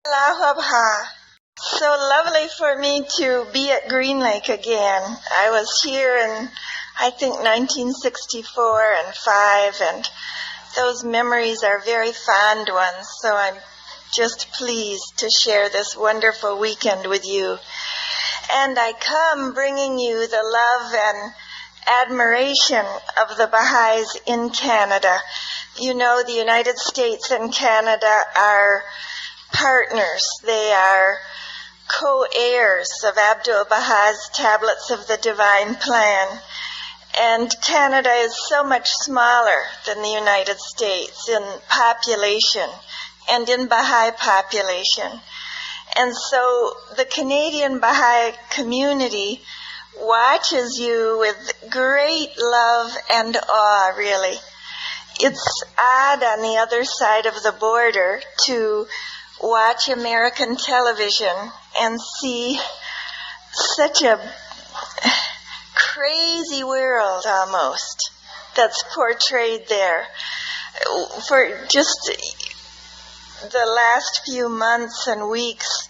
Aloha. So lovely for me to be at Green Lake again. I was here in, I think, 1964 and 5, and those memories are very fond ones, so I'm just pleased to share this wonderful weekend with you. And I come bringing you the love and admiration of the Baha'is in Canada. You know, the United States and Canada are partners. They are co-heirs of Abdul Baha's Tablets of the Divine Plan. And Canada is so much smaller than the United States in population and in Baha'i population. And so the Canadian Baha'i community watches you with great love and awe, really. It's odd on the other side of the border to watch American television and see such a crazy world almost that's portrayed there. For just the last few months and weeks,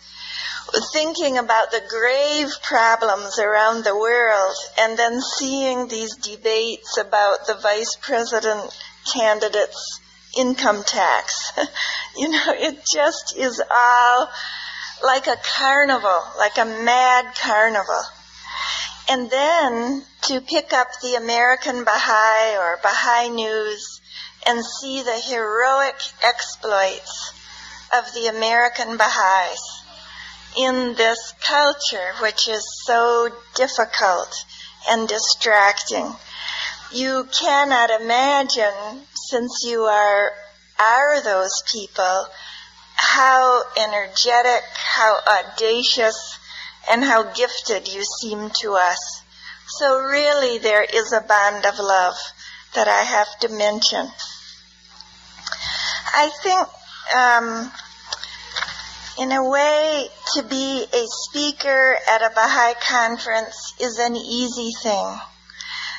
thinking about the grave problems around the world and then seeing these debates about the vice president candidate's income tax. You know, it just is all like a carnival, like a mad carnival. And then to pick up the American Baha'i or Baha'i News and see the heroic exploits of the American Baha'is in this culture, which is so difficult and distracting. You cannot imagine, since you are those people, how energetic, how audacious, and how gifted you seem to us. So really there is a bond of love that I have to mention. I think, in a way, to be a speaker at a Baha'i conference is an easy thing.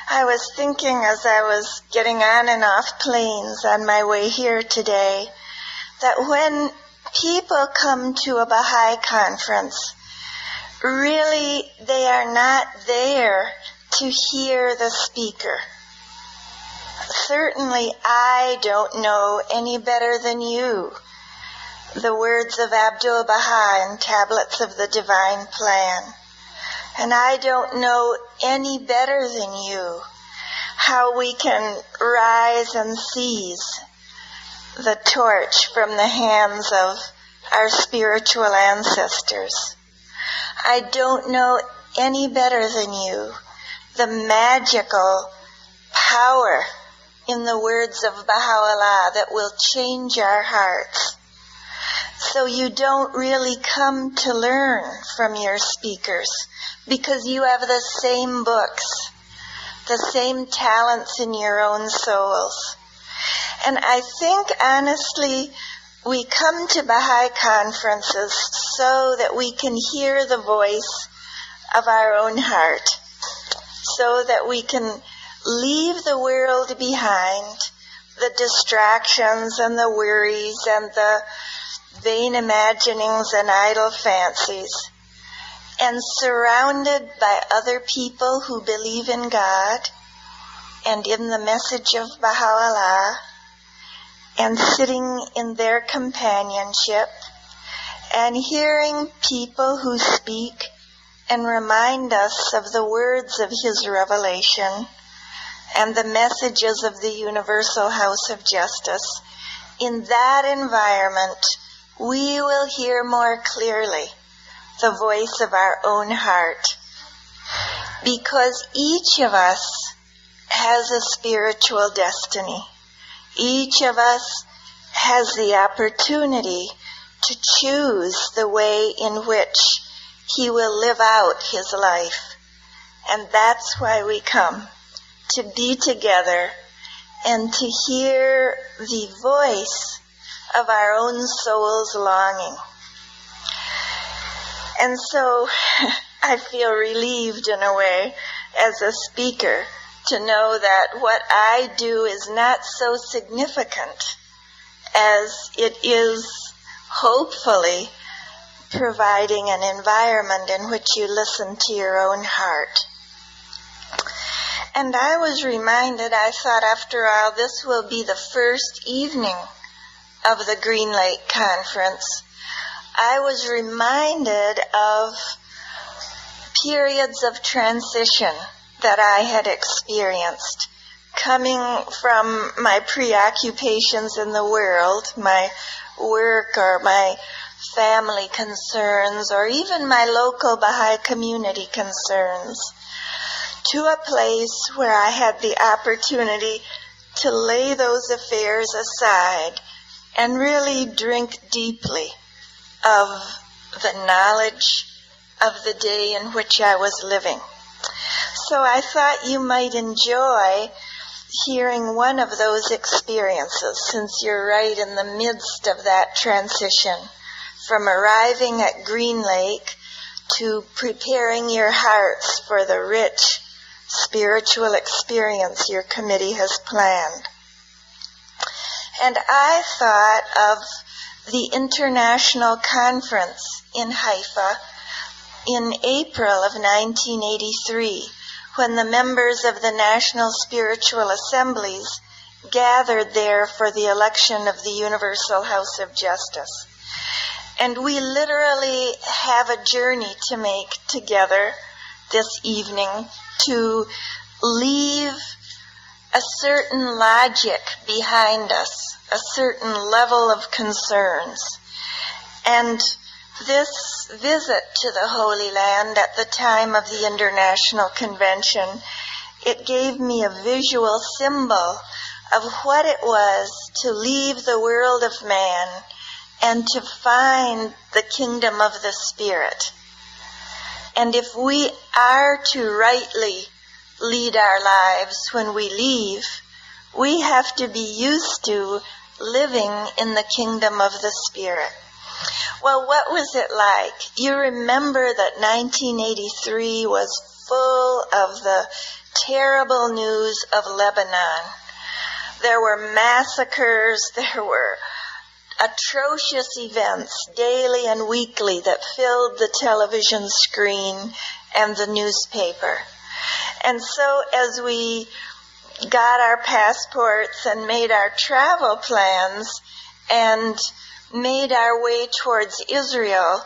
I was thinking as I was getting on and off planes on my way here today, that when people come to a Baha'i conference, really they are not there to hear the speaker. Certainly I don't know any better than you the words of Abdul Baha in Tablets of the Divine Plan. And I don't know any better than you how we can rise and seize the torch from the hands of our spiritual ancestors. I don't know any better than you the magical power in the words of Baha'u'llah that will change our hearts. So you don't really come to learn from your speakers because you have the same books, the same talents in your own souls. And I think, honestly, we come to Baha'i conferences so that we can hear the voice of our own heart, so that we can leave the world behind, the distractions and the worries and the vain imaginings and idle fancies, and surrounded by other people who believe in God and in the message of Baha'u'llah, and sitting in their companionship and hearing people who speak and remind us of the words of his revelation and the messages of the Universal House of Justice. In that environment, we will hear more clearly the voice of our own heart, because each of us has a spiritual destiny. Each of us has the opportunity to choose the way in which he will live out his life. And that's why we come, to be together and to hear the voice of our own soul's longing. And so I feel relieved in a way as a speaker to know that what I do is not so significant as it is, hopefully, providing an environment in which you listen to your own heart. And I was reminded, I thought, after all, this will be the first evening of the Green Lake Conference. I was reminded of periods of transition that I had experienced, coming from my preoccupations in the world, my work or my family concerns, or even my local Baha'i community concerns, to a place where I had the opportunity to lay those affairs aside and really drink deeply of the knowledge of the day in which I was living. So I thought you might enjoy hearing one of those experiences, since you're right in the midst of that transition from arriving at Green Lake to preparing your hearts for the rich spiritual experience your committee has planned. And I thought of the international conference in Haifa in April of 1983, when the members of the National Spiritual Assemblies gathered there for the election of the Universal House of Justice. And we literally have a journey to make together this evening to leave a certain logic behind us, a certain level of concerns. And this visit to the Holy Land at the time of the International Convention, it gave me a visual symbol of what it was to leave the world of man and to find the kingdom of the Spirit. And if we are to rightly lead our lives when we leave, we have to be used to living in the kingdom of the Spirit. Well, what was it like? You remember that 1983 was full of the terrible news of Lebanon. There were massacres, there were atrocious events daily and weekly that filled the television screen and the newspaper. And so as we got our passports and made our travel plans and made our way towards Israel,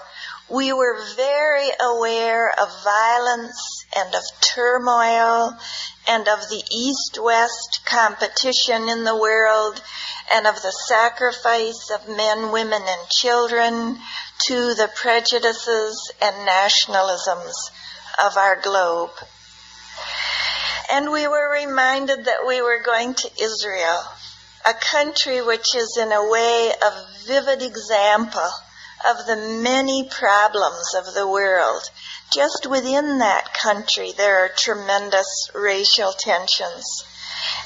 we were very aware of violence and of turmoil and of the East-West competition in the world and of the sacrifice of men, women, and children to the prejudices and nationalisms of our globe. And we were reminded that we were going to Israel, a country which is in a way a vivid example of the many problems of the world. Just within that country, there are tremendous racial tensions.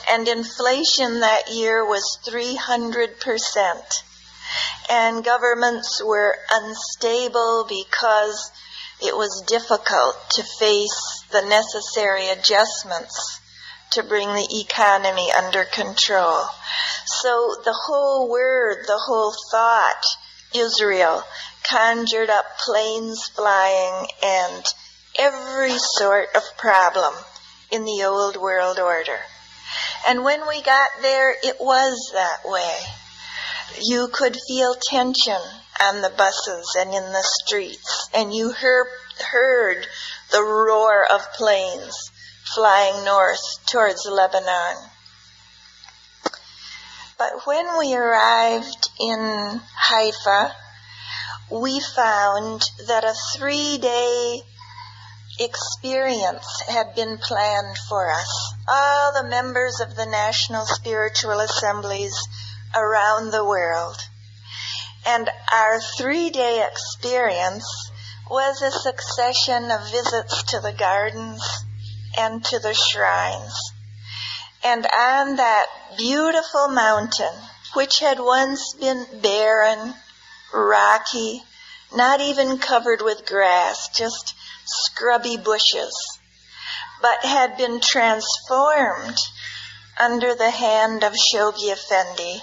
And inflation that year was 300%. And governments were unstable because it was difficult to face the necessary adjustments to bring the economy under control. So the whole word, the whole thought, Israel, conjured up planes flying and every sort of problem in the old world order. And when we got there, it was that way. You could feel tension on the buses and in the streets, and you heard the roar of planes flying north towards Lebanon. But when we arrived in Haifa, we found that a 3-day experience had been planned for us. All the members of the National Spiritual Assemblies around the world. And our 3-day experience was a succession of visits to the gardens and to the shrines. And on that beautiful mountain, which had once been barren, rocky, not even covered with grass, just scrubby bushes, but had been transformed under the hand of Shoghi Effendi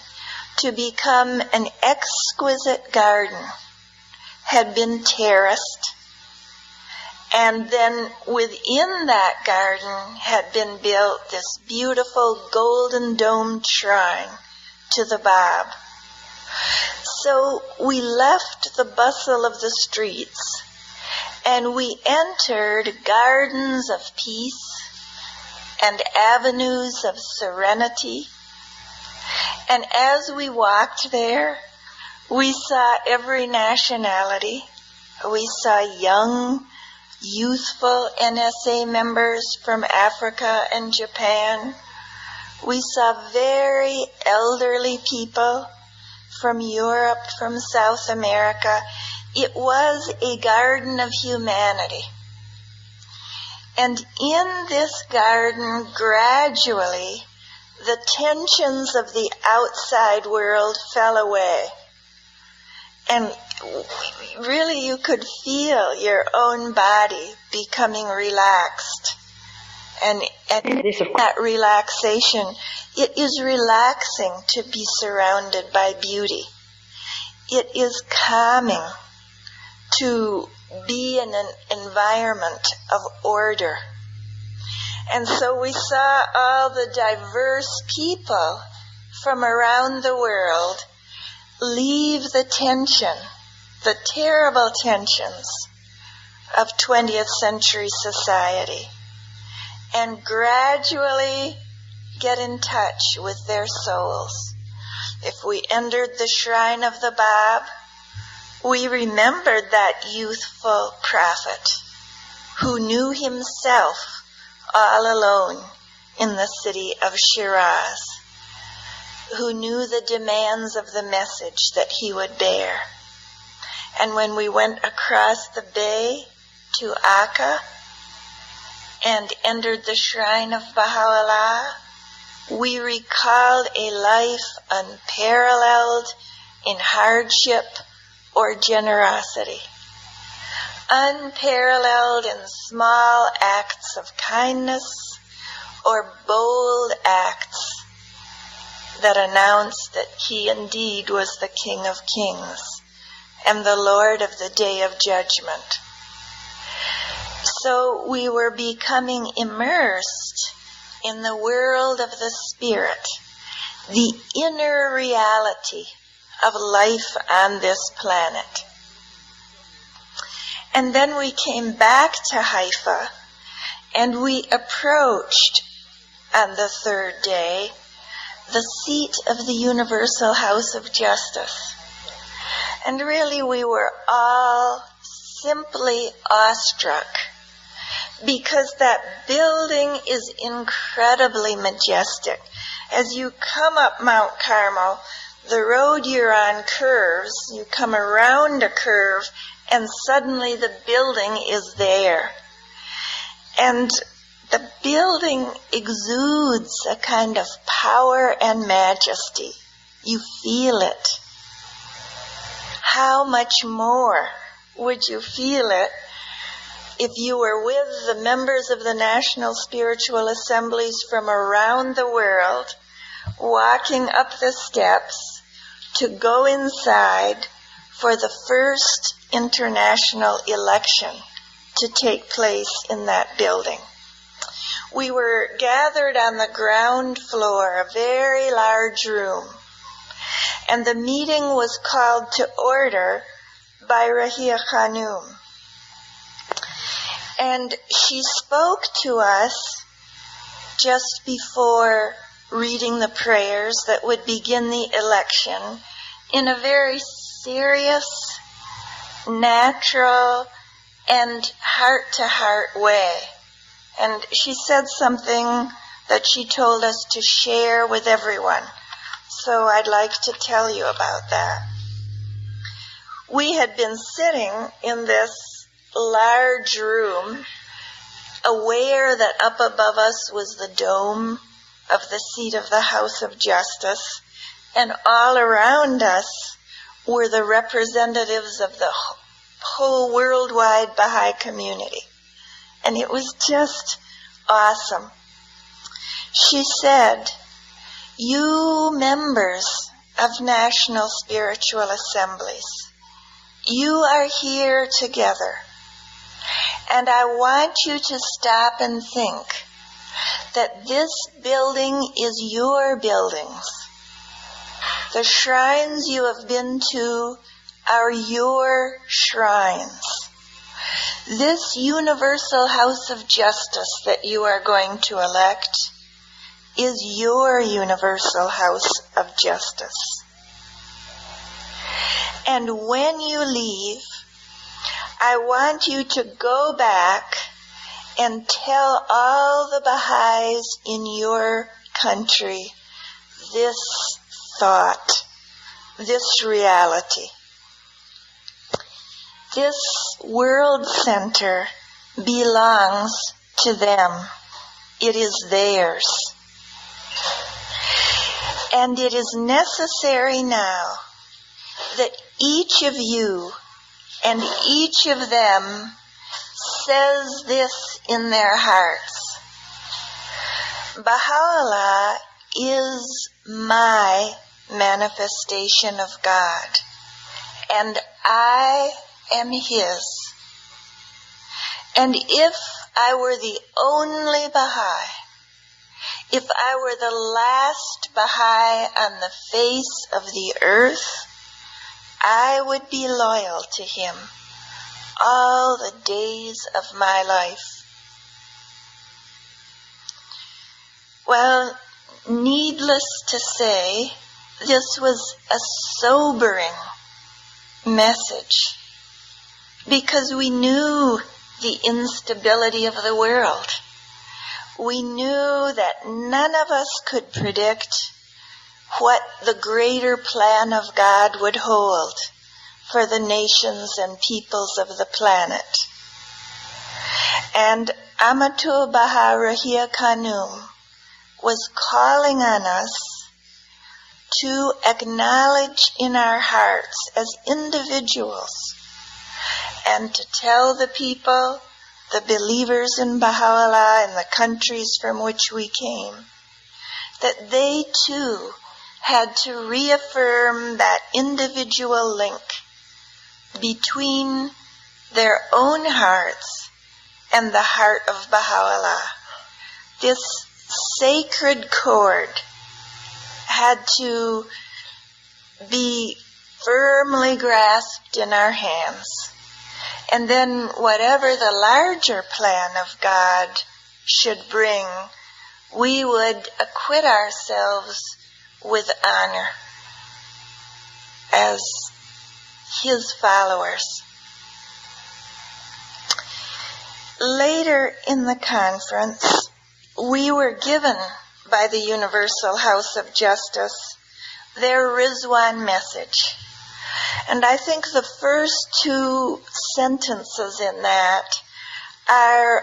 to become an exquisite garden, had been terraced, and then within that garden had been built this beautiful golden domed shrine to the Bab. So we left the bustle of the streets and we entered gardens of peace and avenues of serenity. And as we walked there, we saw every nationality. We saw young, youthful NSA members from Africa and Japan. We saw very elderly people from Europe, from South America. It was a garden of humanity. And in this garden, gradually, the tensions of the outside world fell away. And really you could feel your own body becoming relaxed. And that relaxation, it is relaxing to be surrounded by beauty. It is calming to be in an environment of order. And so we saw all the diverse people from around the world leave the tension, the terrible tensions of 20th century society, and gradually get in touch with their souls. If we entered the shrine of the Bab, we remembered that youthful prophet who knew himself all alone in the city of Shiraz, who knew the demands of the message that he would bear. And when we went across the bay to Akka and entered the shrine of Baha'u'llah, we recalled a life unparalleled in hardship or generosity, unparalleled in small acts of kindness or bold acts that announced that he indeed was the King of Kings and the Lord of the Day of Judgment. So we were becoming immersed in the world of the Spirit, the inner reality of life on this planet. And then we came back to Haifa, and we approached on the third day the seat of the Universal House of Justice. And really we were all simply awestruck, because that building is incredibly majestic. As you come up Mount Carmel, the road you're on curves, you come around a curve, and suddenly the building is there. And the building exudes a kind of power and majesty. You feel it. How much more would you feel it if you were with the members of the National Spiritual Assemblies from around the world, walking up the steps to go inside for the first international election to take place in that building? We were gathered on the ground floor, a very large room, and the meeting was called to order by Rahia Khanum. And she spoke to us just before reading the prayers that would begin the election in a very serious, natural, and heart-to-heart way. And she said something that she told us to share with everyone. So I'd like to tell you about that. We had been sitting in this large room, aware that up above us was the dome of the seat of the House of Justice, and all around us were the representatives of the whole worldwide Baha'i community. And it was just awesome. She said, "You members of National Spiritual Assemblies, You are here together. And I want you to stop and think that this building is your buildings. The shrines you have been to are your shrines. This universal house of justice that you are going to elect is your universal house of justice. And when you leave, I want you to go back and tell all the Baha'is in your country this thought, this reality. This world center belongs to them. It is theirs. And it is necessary now that each of you and each of them says this in their hearts. Baha'u'llah is my manifestation of God, and I am His. And if I were the only Baha'i, if I were the last Baha'i on the face of the earth, I would be loyal to him all the days of my life. Well, needless to say, this was a sobering message because we knew the instability of the world. We knew that none of us could predict what the greater plan of God would hold for the nations and peoples of the planet. And Amatul Baha Rahia Khanum was calling on us to acknowledge in our hearts as individuals and to tell the people, the believers in Baha'u'llah and the countries from which we came, that they too had to reaffirm that individual link between their own hearts and the heart of Baha'u'llah. This sacred cord had to be firmly grasped in our hands. And then whatever the larger plan of God should bring, we would acquit ourselves with honor as His followers. Later in the conference, we were given by the Universal House of Justice their Rizwan message. And I think the first two sentences in that are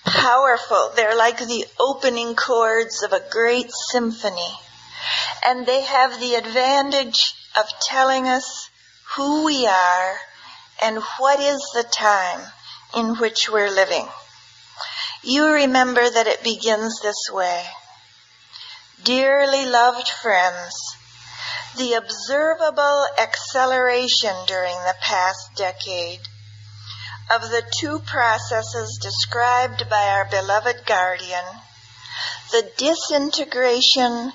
powerful. They're like the opening chords of a great symphony. And they have the advantage of telling us who we are and what is the time in which we're living. You remember that it begins this way. Dearly loved friends, the observable acceleration during the past decade of the two processes described by our beloved guardian, the disintegration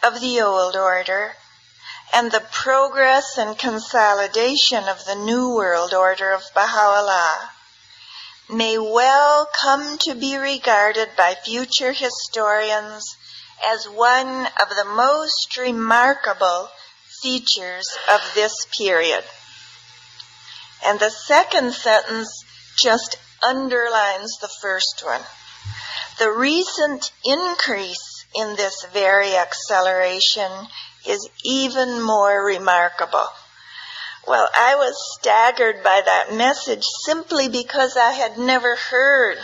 of the old order and the progress and consolidation of the new world order of Baha'u'llah, may well come to be regarded by future historians as one of the most remarkable features of this period. And the second sentence just underlines the first one. The recent increase in this very acceleration is even more remarkable. Well, I was staggered by that message simply because I had never heard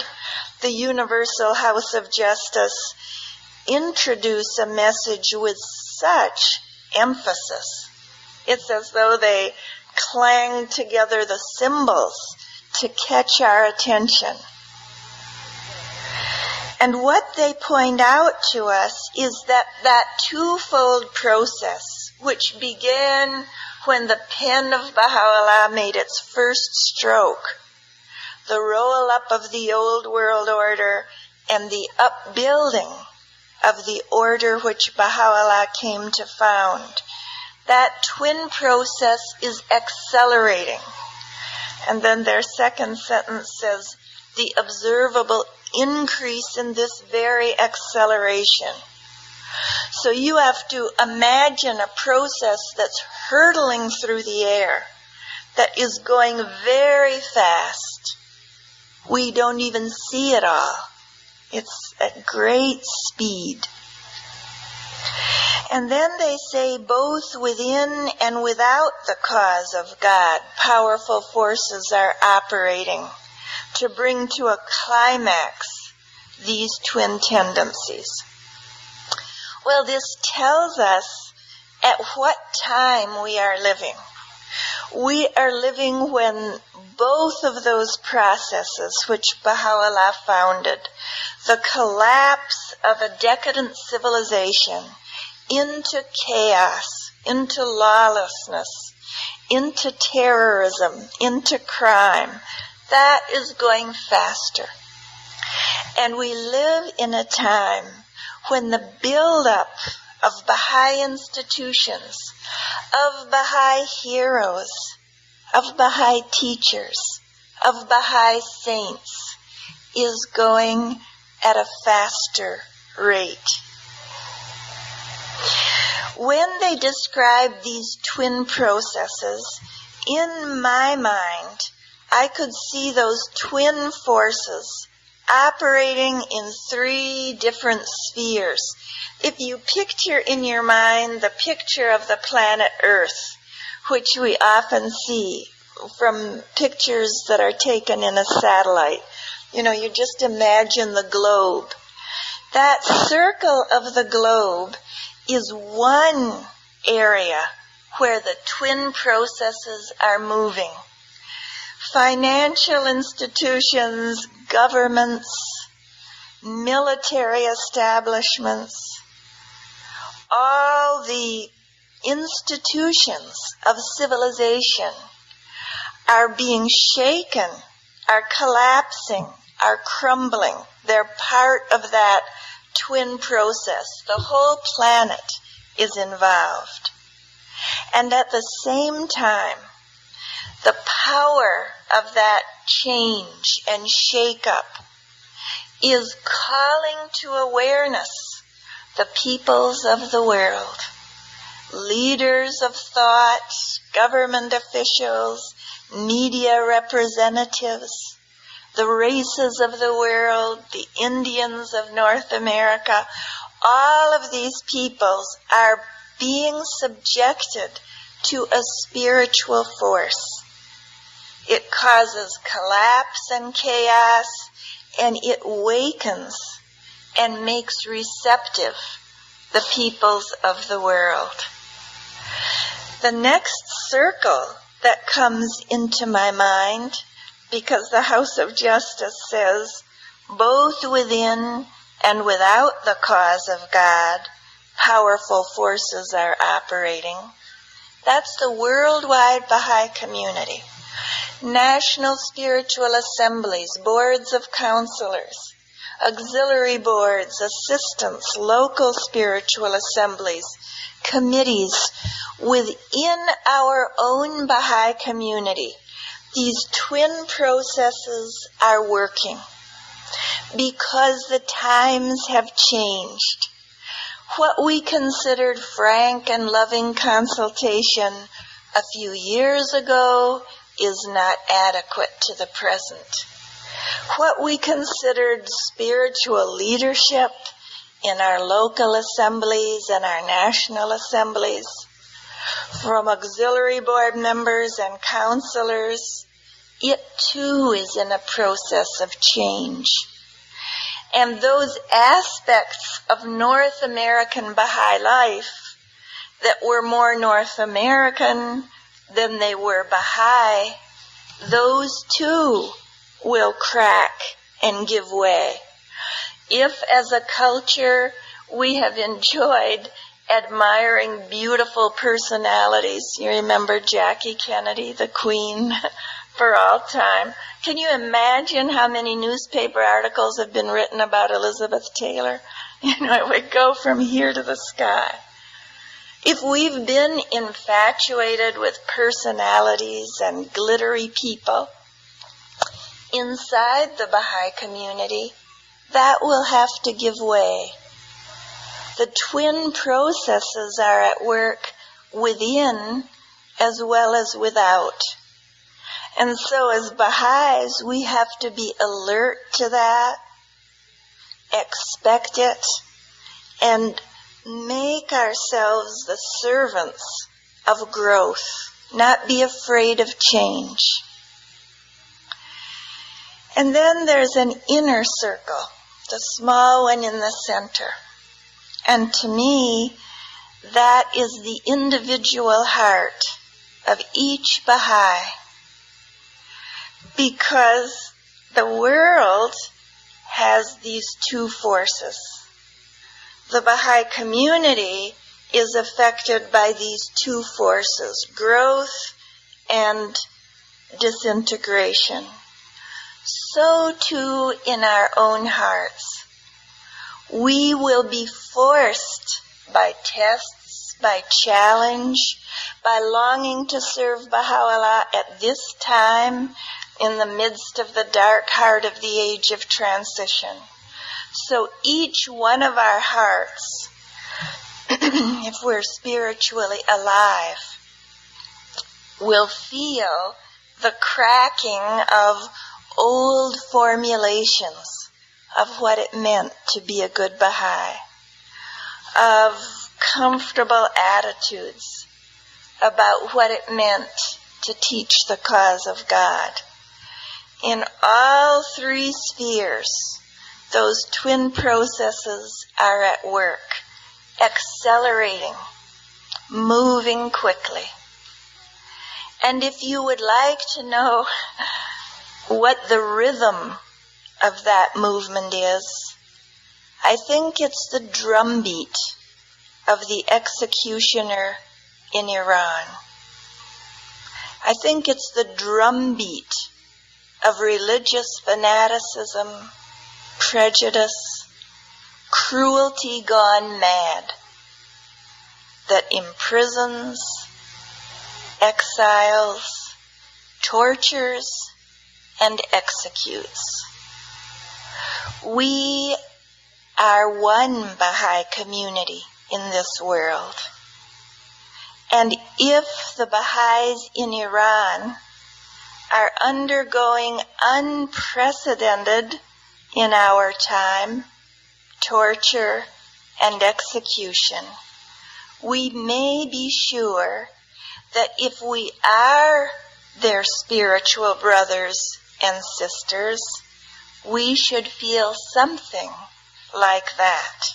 the Universal House of Justice introduce a message with such emphasis. It's as though they clanged together the cymbals to catch our attention. And what they point out to us is that twofold process, which began when the pen of Baha'u'llah made its first stroke, the roll-up of the old world order and the upbuilding of the order which Baha'u'llah came to found. That twin process is accelerating. And then their second sentence says, the observable increase in this very acceleration. So you have to imagine a process that's hurtling through the air, that is going very fast. We don't even see it all. It's at great speed. And then they say both within and without the cause of God, powerful forces are operating to bring to a climax these twin tendencies. Well, this tells us at what time we are living. We are living when both of those processes which Baha'u'llah founded, the collapse of a decadent civilization into chaos, into lawlessness, into terrorism, into crime, that is going faster. And we live in a time when the build-up of Baha'i institutions, of Baha'i heroes, of Baha'i teachers, of Baha'i saints is going at a faster rate. When they describe these twin processes, in my mind, I could see those twin forces operating in 3 different spheres. If you picture in your mind the picture of the planet Earth, which we often see from pictures that are taken in a satellite, you just imagine the globe. That circle of the globe is one area where the twin processes are moving. Financial institutions, governments, military establishments, all the institutions of civilization are being shaken, are collapsing, are crumbling. They're part of that twin process. The whole planet is involved. And at the same time, the power of that change and shake-up is calling to awareness the peoples of the world, leaders of thought, government officials, media representatives, the races of the world, the Indians of North America. All of these peoples are being subjected to a spiritual force. It causes collapse and chaos, and it wakens and makes receptive the peoples of the world. The next circle that comes into my mind, because the House of Justice says, both within and without the cause of God, powerful forces are operating. That's the worldwide Baha'i community. National spiritual assemblies, boards of counselors, auxiliary boards, assistants, local spiritual assemblies, committees within our own Baha'i community. These twin processes are working because the times have changed. What we considered frank and loving consultation a few years ago is not adequate to the present. What we considered spiritual leadership in our local assemblies and our national assemblies, from auxiliary board members and counselors, it too is in a process of change. And those aspects of North American Baha'i life that were more North American than they were Baha'i, those too will crack and give way. If as a culture we have enjoyed admiring beautiful personalities. You remember Jackie Kennedy, the queen for all time. Can you imagine how many newspaper articles have been written about Elizabeth Taylor? It would go from here to the sky. If we've been infatuated with personalities and glittery people inside the Baha'i community, that will have to give way. The twin processes are at work within as well as without. And so as Baha'is, we have to be alert to that, expect it, and make ourselves the servants of growth, not be afraid of change. And then there's an inner circle, the small one in the center. And to me, that is the individual heart of each Baha'i. Because the world has these two forces. The Baha'i community is affected by these two forces, growth and disintegration. So too in our own hearts. We will be forced by tests, by challenge, by longing to serve Baha'u'llah at this time in the midst of the dark heart of the age of transition. So each one of our hearts, if we're spiritually alive, will feel the cracking of old formulations of what it meant to be a good Baha'i, of comfortable attitudes about what it meant to teach the cause of God. In all three spheres, those twin processes are at work, accelerating, moving quickly. And if you would like to know what the rhythm of that movement is, I think it's the drumbeat of the executioner in Iran. I think it's the drumbeat of religious fanaticism, prejudice, cruelty gone mad that imprisons, exiles, tortures, and executes. We are one Baha'i community in this world. And if the Baha'is in Iran are undergoing unprecedented, in our time, torture and execution, we may be sure that if we are their spiritual brothers and sisters, we should feel something like that.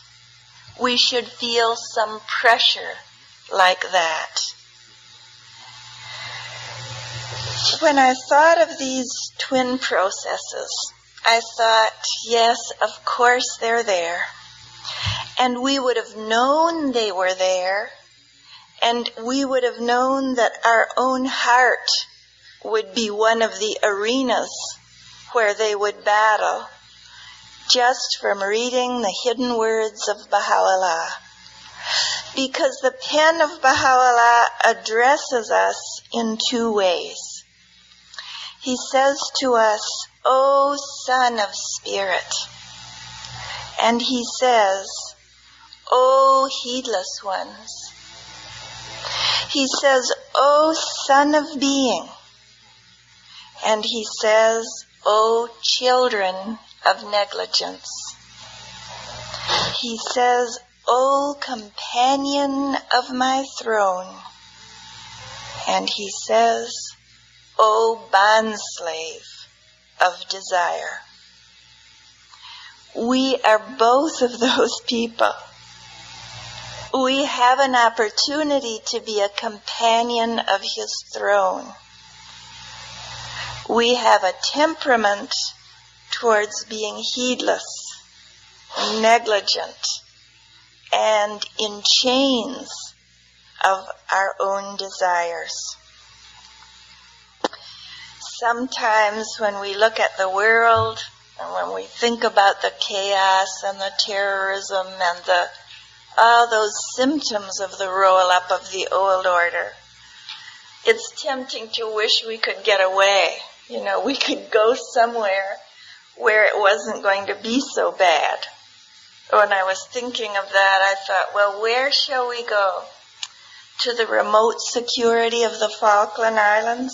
We should feel some pressure like that. When I thought of these twin processes, I thought, yes, of course they're there. And we would have known they were there, and we would have known that our own heart would be one of the arenas where they would battle, just from reading the hidden words of Baha'u'llah. Because the pen of Baha'u'llah addresses us in two ways. He says to us, O Son of Spirit. And he says, O heedless ones. He says, O Son of Being. And he says, O children of negligence. He says, O companion of my throne. And he says, O bondslave of desire. We are both of those people. We have an opportunity to be a companion of his throne. We have a temperament towards being heedless, negligent, and in chains of our own desires. Sometimes when we look at the world and when we think about the chaos and the terrorism and all those symptoms of the roll-up of the old order, it's tempting to wish we could get away. We could go somewhere where it wasn't going to be so bad. When I was thinking of that, I thought, well, where shall we go? To the remote security of the Falkland Islands?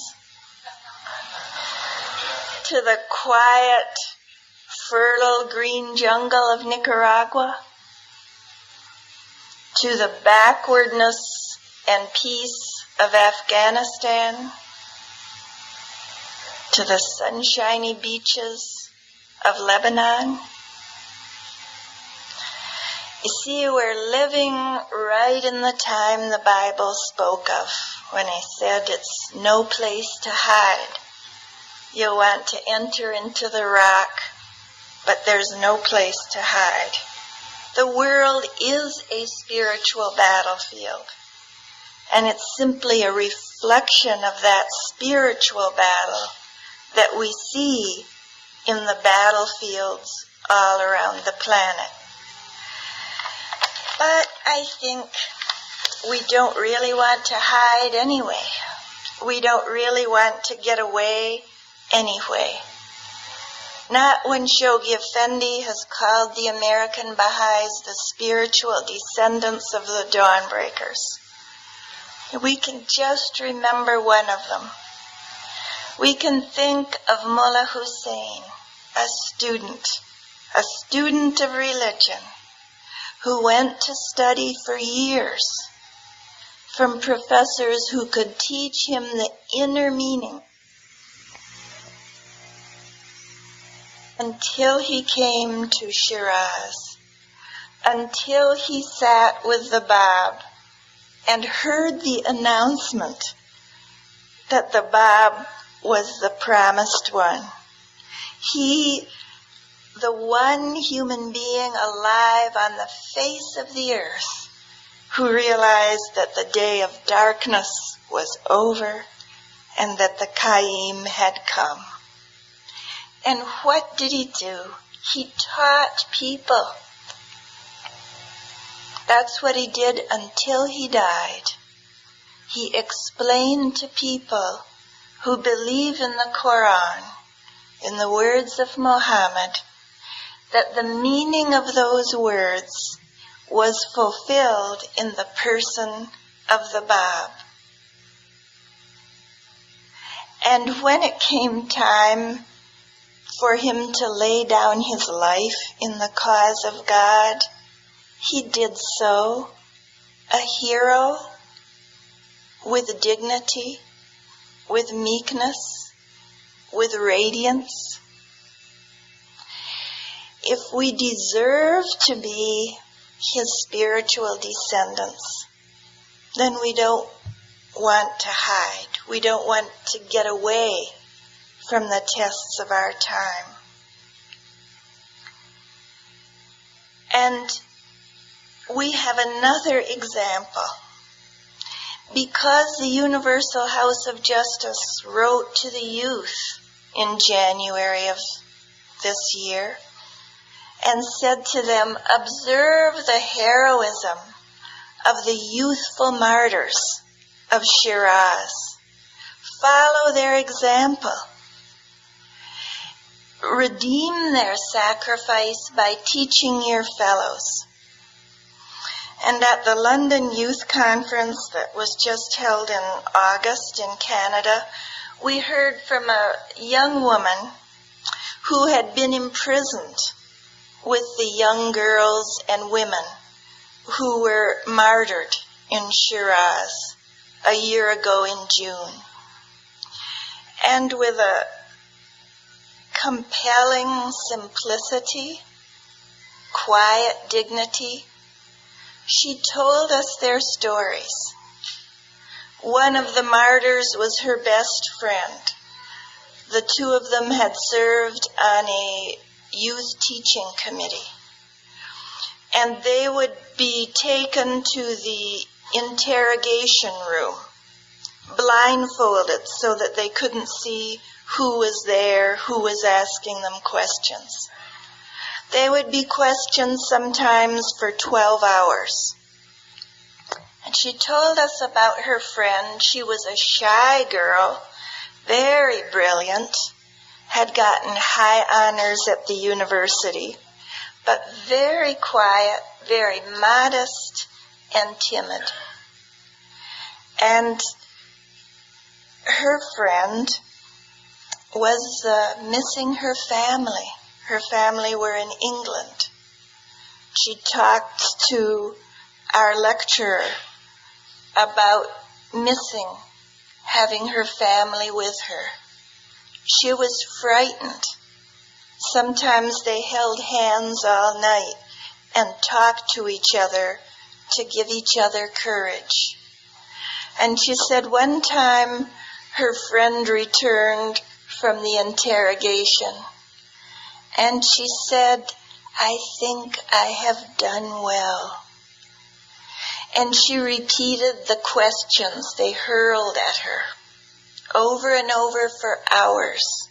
To the quiet, fertile green jungle of Nicaragua? To the backwardness and peace of Afghanistan? To the sunshiny beaches of Lebanon? You see, we're living right in the time the Bible spoke of when he said it's no place to hide. You want to enter into the rock, but there's no place to hide. The world is a spiritual battlefield, and it's simply a reflection of that spiritual battle that we see in the battlefields all around the planet. But I think we don't really want to hide anyway. We don't really want to get away anyway. Not when Shoghi Effendi has called the American Baha'is the spiritual descendants of the Dawnbreakers. We can just remember one of them. We can think of Mullah Hussein, a student of religion, who went to study for years from professors who could teach him the inner meaning until he came to Shiraz, until he sat with the Bab and heard the announcement that the Bab was the promised one. He, the one human being alive on the face of the earth, who realized that the day of darkness was over and that the Qayyim had come. And what did he do? He taught people. That's what he did until he died. He explained to people who believe in the Quran, in the words of Muhammad, that the meaning of those words was fulfilled in the person of the Bab. And when it came time for him to lay down his life in the cause of God, he did so, a hero, with dignity, with meekness, with radiance. If we deserve to be his spiritual descendants, then we don't want to hide. We don't want to get away from the tests of our time. And we have another example. Because the Universal House of Justice wrote to the youth in January of this year and said to them, observe the heroism of the youthful martyrs of Shiraz. Follow their example. Redeem their sacrifice by teaching your fellows. And at the London Youth Conference that was just held in August in Canada, we heard from a young woman who had been imprisoned with the young girls and women who were martyred in Shiraz a year ago in June. And with a compelling simplicity, quiet dignity, she told us their stories. One of the martyrs was her best friend. The two of them had served on a youth teaching committee. And they would be taken to the interrogation room, blindfolded so that they couldn't see who was there, who was asking them questions. They would be questioned sometimes for 12 hours. And she told us about her friend. She was a shy girl, very brilliant, had gotten high honors at the university, but very quiet, very modest and timid. And her friend was missing her family. Her family were in England. She talked to our lecturer about missing having her family with her. She was frightened. Sometimes they held hands all night and talked to each other to give each other courage. And she said one time her friend returned from the interrogation, and she said, "I think I have done well." And she repeated the questions they hurled at her over and over for hours,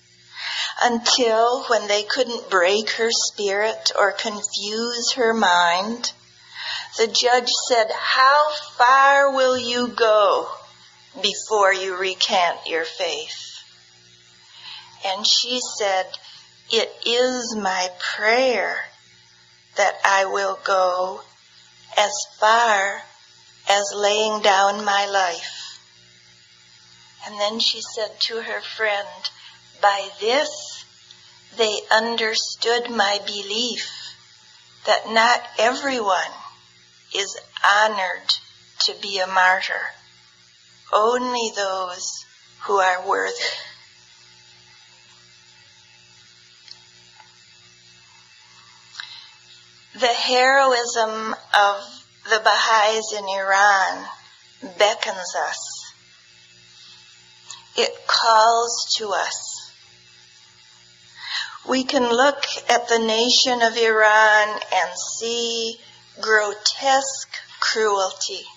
until when they couldn't break her spirit or confuse her mind, the judge said, "How far will you go before you recant your faith?" And she said, "It is my prayer that I will go as far as laying down my life." And then she said to her friend, "By this they understood my belief that not everyone is honored to be a martyr, only those who are worthy." The heroism of the Baha'is in Iran beckons us. It calls to us. We can look at the nation of Iran and see grotesque cruelty,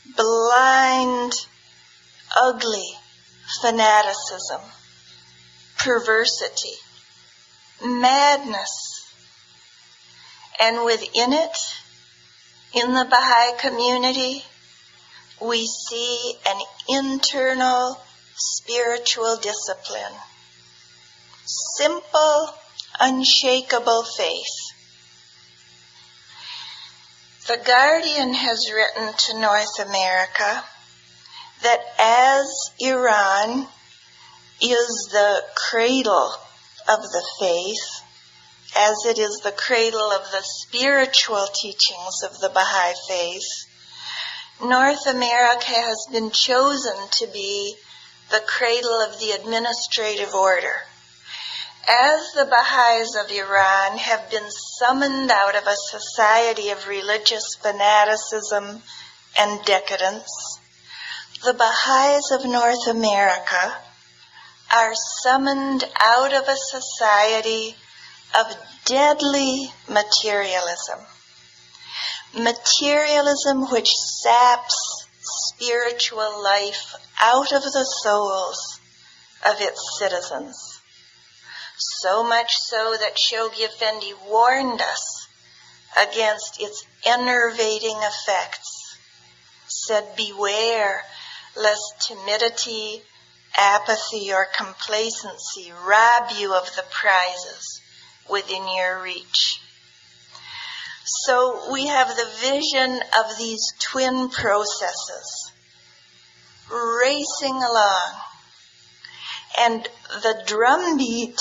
blind, ugly fanaticism, perversity, madness. And within it, in the Baha'i community, we see an internal spiritual discipline, simple, unshakable faith. The Guardian has written to North America that as Iran is the cradle of the faith, as it is the cradle of the spiritual teachings of the Baha'i faith, North America has been chosen to be the cradle of the administrative order. As the Baha'is of Iran have been summoned out of a society of religious fanaticism and decadence, the Baha'is of North America are summoned out of a society of deadly materialism. Materialism which saps spiritual life out of the souls of its citizens. So much so that Shoghi Effendi warned us against its enervating effects, said, "Beware lest timidity, apathy, or complacency rob you of the prizes within your reach." So we have the vision of these twin processes racing along, and the drumbeat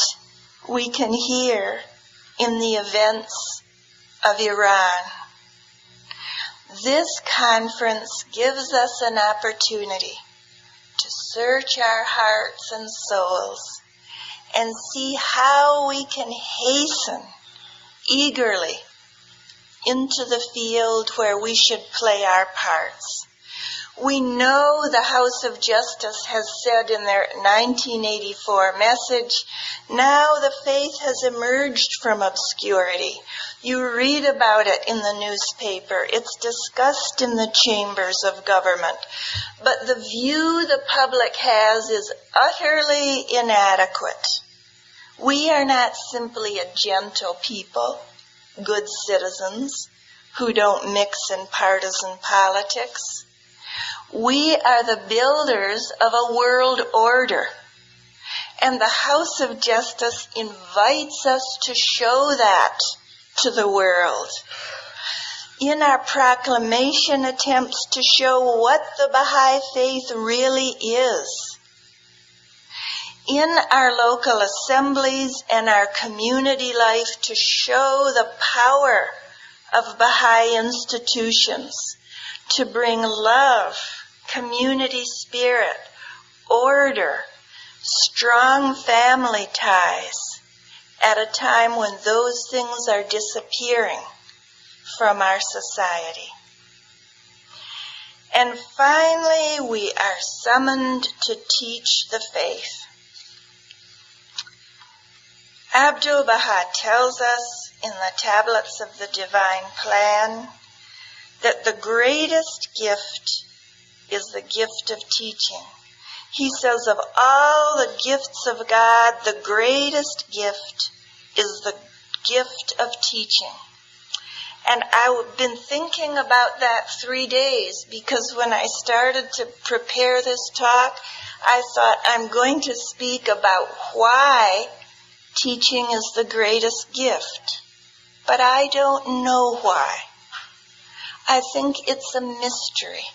we can hear in the events of Iran. This conference gives us an opportunity to search our hearts and souls and see how we can hasten eagerly into the field where we should play our parts. We know the House of Justice has said in their 1984 message, now the faith has emerged from obscurity. You read about it in the newspaper. It's discussed in the chambers of government. But the view the public has is utterly inadequate. We are not simply a gentle people, good citizens, who don't mix in partisan politics. We are the builders of a world order, and the House of Justice invites us to show that to the world. In our proclamation attempts to show what the Baha'i faith really is. In our local assemblies and our community life to show the power of Baha'i institutions to bring love, community spirit, order, strong family ties at a time when those things are disappearing from our society. And finally, we are summoned to teach the faith. Abdu'l-Baha tells us in the tablets of the Divine Plan that the greatest gift is the gift of teaching. He says of all the gifts of God, the greatest gift is the gift of teaching. And I've been thinking about that 3 days because when I started to prepare this talk, I thought I'm going to speak about why teaching is the greatest gift. But I don't know why. I think it's a mystery.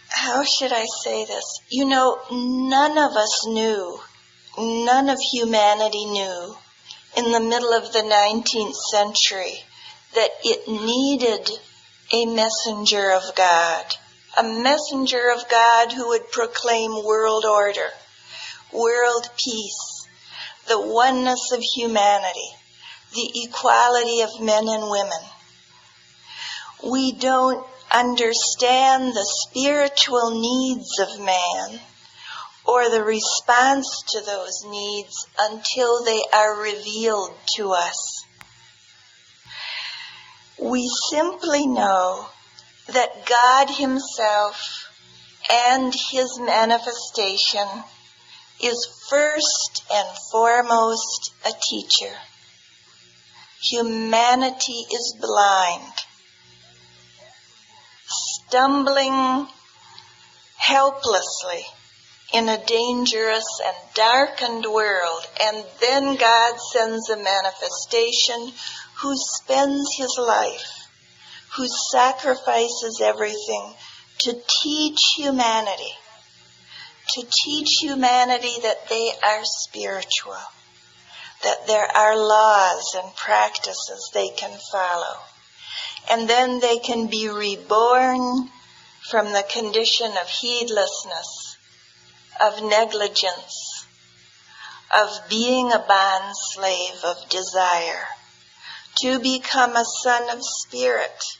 How should I say this? You know, none of us knew, none of humanity knew in the middle of the 19th century that it needed a messenger of God, a messenger of God who would proclaim world order, world peace, the oneness of humanity, the equality of men and women. We don't understand the spiritual needs of man or the response to those needs until they are revealed to us. We simply know that God Himself and His manifestation is first and foremost a teacher. Humanity is blind, stumbling helplessly in a dangerous and darkened world, and then God sends a manifestation who spends His life, who sacrifices everything to teach humanity that they are spiritual, that there are laws and practices they can follow. And then they can be reborn from the condition of heedlessness, of negligence, of being a bond slave of desire, to become a son of spirit,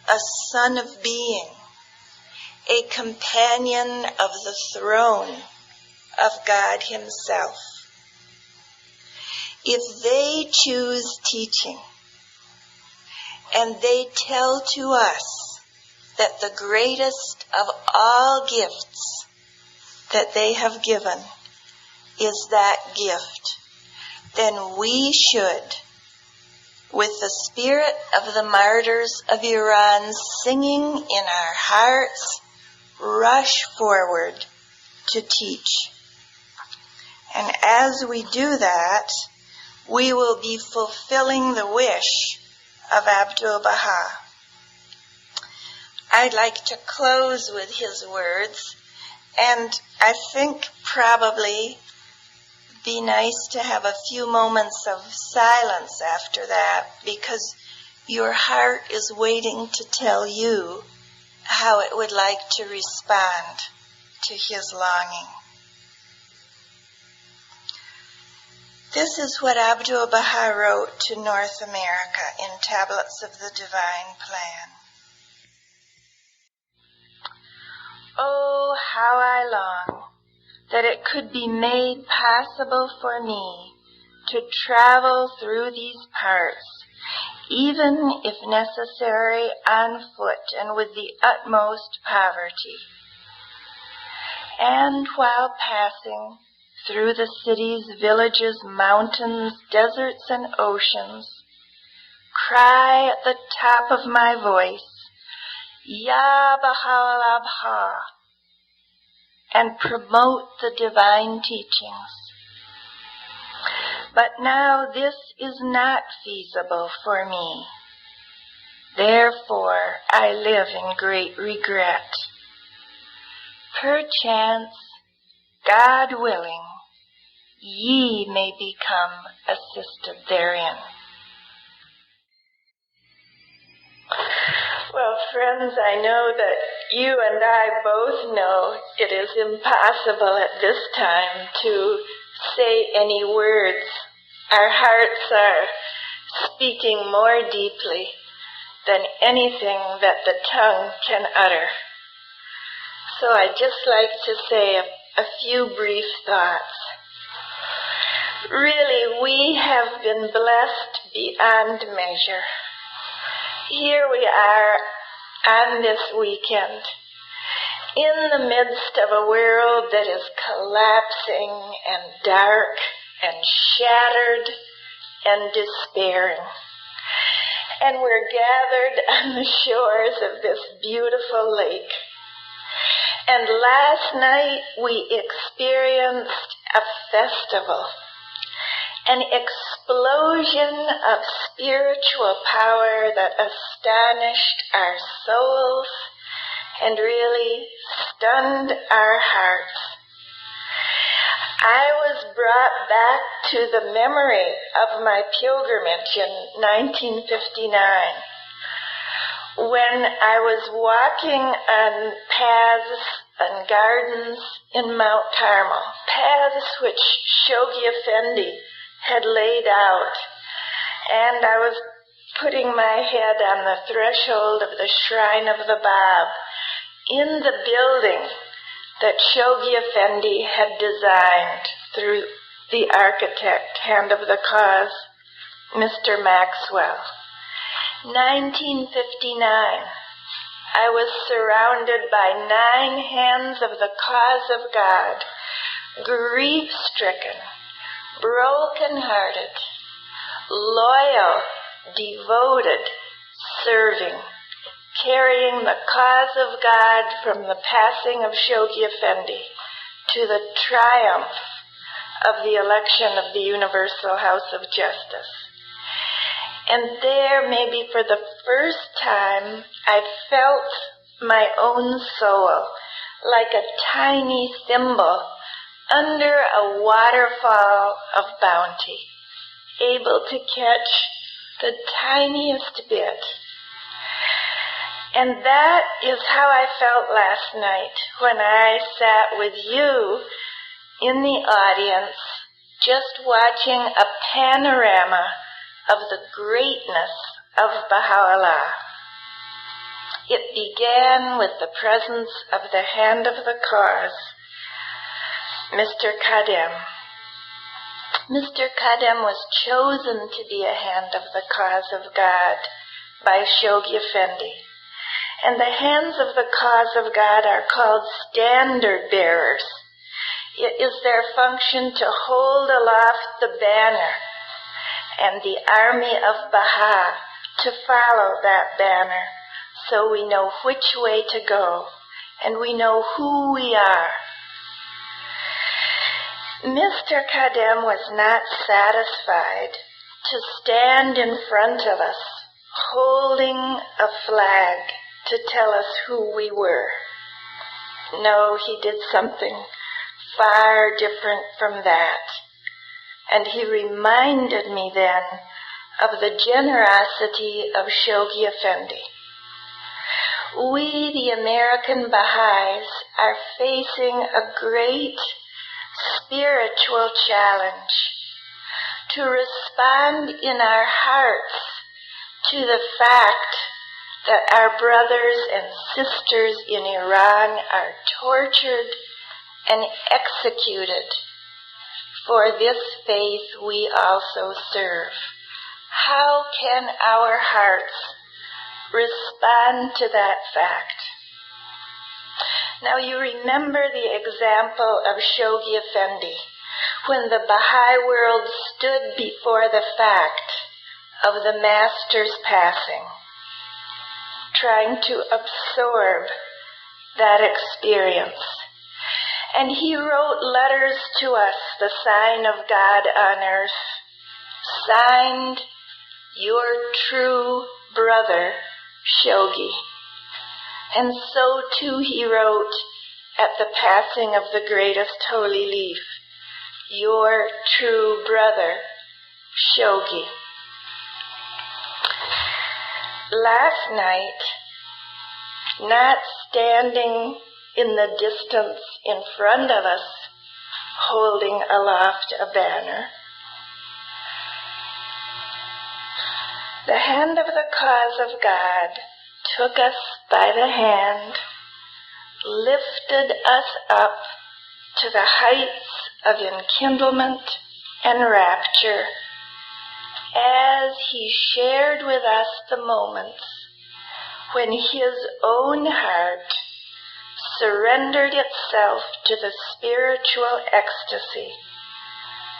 a son of being, a companion of the throne of God Himself. If they choose teaching, and they tell to us that the greatest of all gifts that they have given is that gift, then we should, with the spirit of the martyrs of Iran singing in our hearts, rush forward to teach. And as we do that, we will be fulfilling the wish of Abdu'l-Baha. I'd like to close with his words, and I think probably be nice to have a few moments of silence after that, because your heart is waiting to tell you how it would like to respond to his longing. This is what Abdu'l-Baha wrote to North America in Tablets of the Divine Plan. Oh, how I long that it could be made possible for me to travel through these parts, even if necessary on foot and with the utmost poverty. And while passing through the cities, villages, mountains, deserts, and oceans, cry at the top of my voice, Ya Baha'u'llah Baha, and promote the divine teachings. But now this is not feasible for me. Therefore I live in great regret. Perchance, God willing, ye may become assisted therein. Well, friends, I know that you and I both know it is impossible at this time to say any words. Our hearts are speaking more deeply than anything that the tongue can utter. So I'd just like to say a few brief thoughts. Really, we have been blessed beyond measure. Here we are on this weekend, in the midst of a world that is collapsing and dark and shattered and despairing. And we're gathered on the shores of this beautiful lake. And last night we experienced a festival, an explosion of spiritual power that astonished our souls and really stunned our hearts. I was brought back to the memory of my pilgrimage in 1959 when I was walking on paths and gardens in Mount Carmel, paths which Shoghi Effendi had laid out, and I was putting my head on the threshold of the Shrine of the Bab in the building that Shoghi Effendi had designed through the architect, hand of the cause, Mr. Maxwell. 1959, I was surrounded by 9 hands of the cause of God, grief-stricken, broken-hearted, loyal, devoted, serving, carrying the cause of God from the passing of Shoghi Effendi to the triumph of the election of the Universal House of Justice. And there, maybe for the first time, I felt my own soul like a tiny thimble under a waterfall of bounty, able to catch the tiniest bit. And that is how I felt last night when I sat with you in the audience, just watching a panorama of the greatness of Baha'u'llah. It began with the presence of the hand of the cause, Mr. Kadem. Mr. Kadem was chosen to be a hand of the cause of God by Shoghi Effendi. And the hands of the cause of God are called standard bearers. It is their function to hold aloft the banner and the army of Baha to follow that banner, so we know which way to go and we know who we are. Mr. Kadem was not satisfied to stand in front of us holding a flag to tell us who we were. No, he did something far different from that. And he reminded me then of the generosity of Shoghi Effendi. We, the American Baha'is, are facing a great spiritual challenge to respond in our hearts to the fact that our brothers and sisters in Iran are tortured and executed for this faith we also serve. How can our hearts respond to that fact? Now you remember the example of Shoghi Effendi when the Baha'i world stood before the fact of the Master's passing, trying to absorb that experience. And he wrote letters to us, the sign of God on earth, signed, your true brother, Shoghi. And so too he wrote at the passing of the greatest holy leaf, your true brother, Shoghi. Last night, not standing in the distance in front of us, holding aloft a banner, the hand of the cause of God took us by the hand, lifted us up to the heights of enkindlement and rapture as he shared with us the moments when his own heart surrendered itself to the spiritual ecstasy,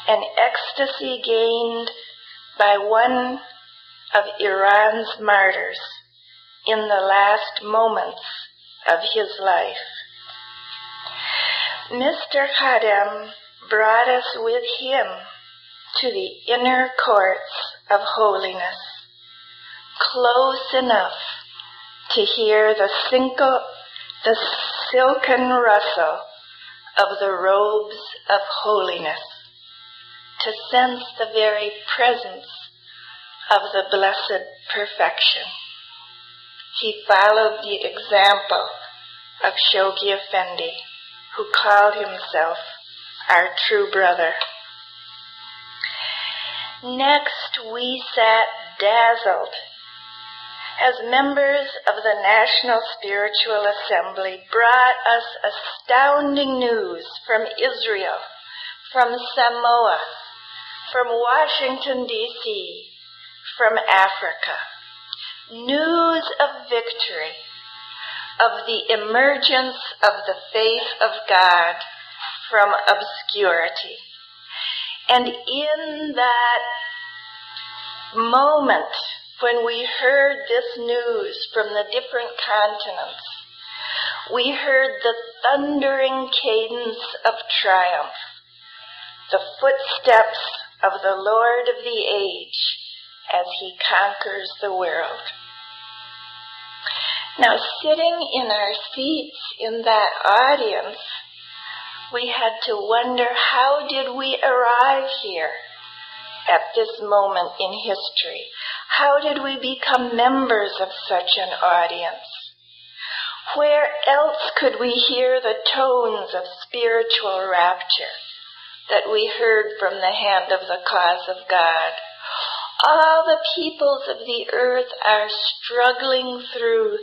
an ecstasy gained by one of Iran's martyrs in the last moments of his life. Mr. Khadem brought us with him to the inner courts of holiness, close enough to hear the silken rustle of the robes of holiness, to sense the very presence of the blessed perfection. He followed the example of Shoghi Effendi, who called himself our true brother. Next, we sat dazzled as members of the National Spiritual Assembly brought us astounding news from Israel, from Samoa, from Washington, D.C., from Africa. News of victory, of the emergence of the faith of God from obscurity. And in that moment when we heard this news from the different continents, we heard the thundering cadence of triumph, the footsteps of the Lord of the age as he conquers the world. Now, sitting in our seats in that audience, we had to wonder, how did we arrive here at this moment in history? How did we become members of such an audience? Where else could we hear the tones of spiritual rapture that we heard from the hand of the cause of God? All the peoples of the earth are struggling through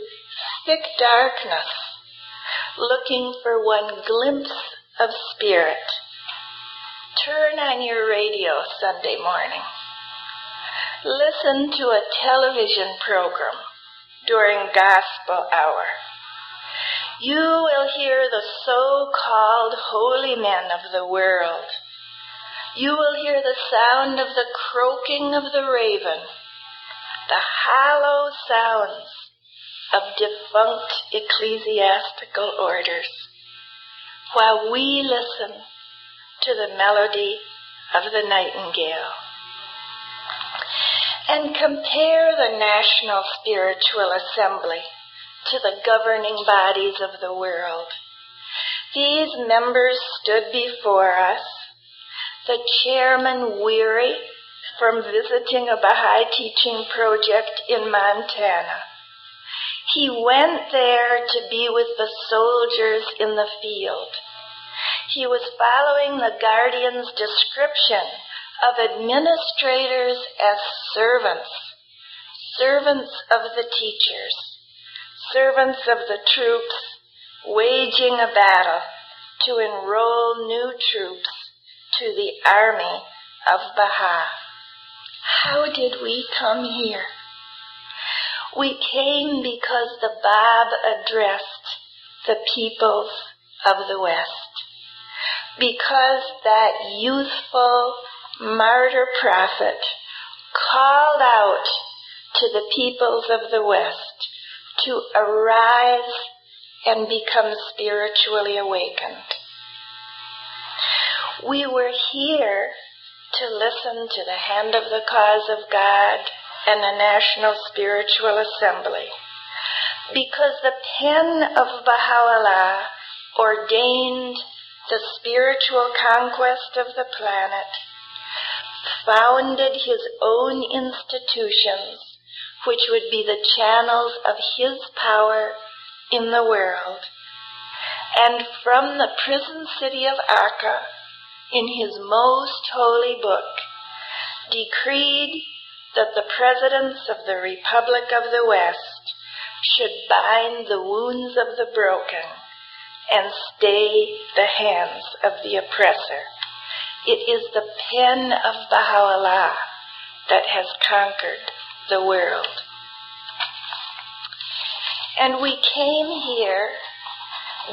thick darkness, looking for one glimpse of spirit. Turn on your radio Sunday morning. Listen to a television program during gospel hour. You will hear the so-called holy men of the world. You will hear the sound of the croaking of the raven, the hollow sounds of defunct ecclesiastical orders, while we listen to the melody of the nightingale. And compare the National Spiritual Assembly to the governing bodies of the world. These members stood before us, the chairman weary from visiting a Baha'i teaching project in Montana. He went there to be with the soldiers in the field. He was following the guardian's description of administrators as servants, servants of the teachers. servants of the troops, waging a battle to enroll new troops to the army of Baha. How did we come here? We came because the Bab addressed the peoples of the West, because that youthful martyr prophet called out to the peoples of the West to arise and become spiritually awakened. We were here to listen to the Hand of the Cause of God and a National Spiritual Assembly, because the pen of Baha'u'llah ordained the spiritual conquest of the planet, founded his own institutions, which would be the channels of his power in the world, and from the prison city of Akka, in his most holy book, decreed that the presidents of the Republic of the West should bind the wounds of the broken and stay the hands of the oppressor. It is the pen of Baha'u'llah that has conquered the world. And we came here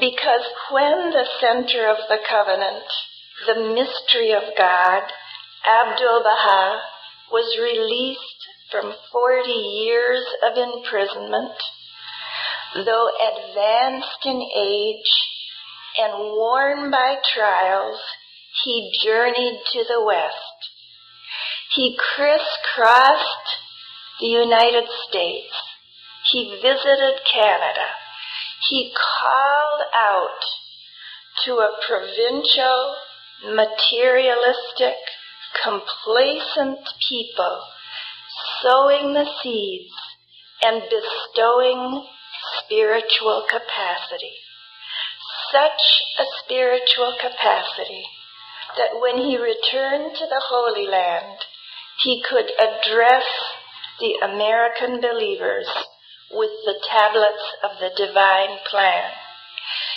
because when the center of the covenant, the mystery of God, Abdu'l-Baha, was released from 40 years of imprisonment, though advanced in age and worn by trials, he journeyed to the West. He crisscrossed the United States. He visited Canada. He called out to a provincial, materialistic, complacent people, sowing the seeds and bestowing spiritual capacity. Such a spiritual capacity that when he returned to the Holy Land, he could address the American believers with the tablets of the divine plan.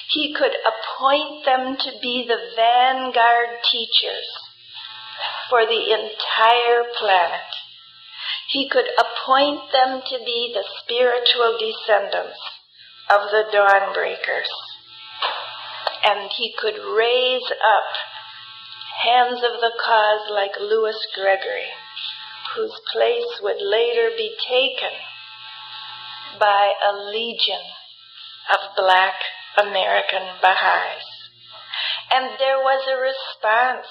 He could appoint them to be the vanguard teachers for the entire planet. He could appoint them to be the spiritual descendants of the Dawnbreakers. And he could raise up hands of the cause like Louis Gregory, whose place would later be taken by a legion of Black American Baha'is. And there was a response